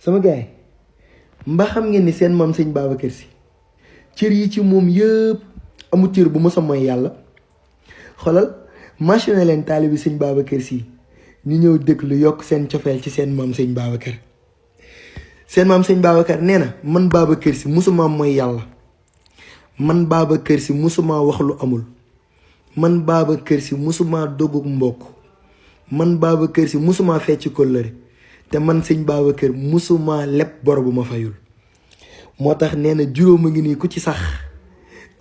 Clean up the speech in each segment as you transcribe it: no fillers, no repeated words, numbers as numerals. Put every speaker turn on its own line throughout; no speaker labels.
sama gaay mba xam ngeen ni seen maam sëñ Babacar Sy cër yi ci moom yëpp amul cër bu mos a mooy yàlla. xolal mentionné leen taalibi sëñ Babacar Sy ñu ñëw déglu yokk seen cofeel ci seen maam sëñ Babacar. seen maam sëñ Babacar nee na man Babacar Sy musuma mooy yàlla, man Babacar Sy musuma wax lu amul, man Babacar Sy musuma dogug mbokk, man Babacar Sy musuma fecc kóllëre, te man sëñ Babacar musuma lepp bor bu ma fayul. moo tax nee na juróom a ngi nii ku ci sax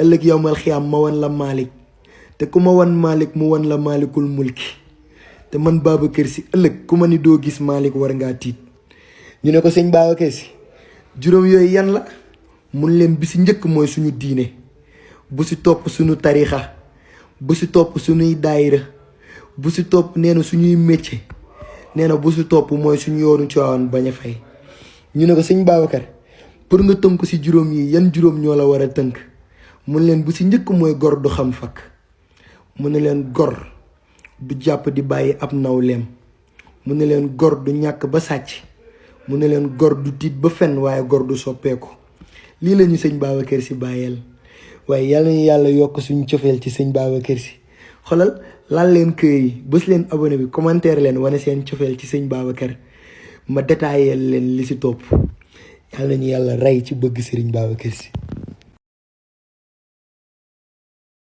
ëllëg yowmal xiyaam ma wan la Malick, te ku ma wan Malick mu wan la Malikul mulki. te man Babacar Sy ëllëg ku ma ni doo gis Malick war ngaa tiit. ñu ne ko sëñ Babacar Sy juróom yooyu yan la mun leen bi si njëkk mooy suñu diine, bu si topp suñu tarixa, bu si topp suñuy daayira, bu si topp nee na suñuy métier, nee na bu si topp mooy suñu yoonu Tiwaawan bañ a fay. ñu ne ko sëñ Babacar pour nga tënk si juróom yi yan juróom ñoo la war a tënk. mun leen bu si njëkk mooy gor du xam fakk. mu ne leen gor du jàpp di bàyyi ab nawleem. mu ne leen gor du ñàkk ba sàcc. mu ne leen gor du tiit ba fen waaye gor du soppeeku. lii la ñu sëñ Babacar Sy bàyyeel. waaye yàlla ñu yàlla yokk suñu cofeel ci sëñ Babacar Sy. xoolal laal leen kër yi bës leen abonné bi commentaire leen wane seen cofeel ci sëñ Babacar ma détaillé leen li si topp. yàlla ñu yàlla rey ci bëgg sëriñ Babacar Sy.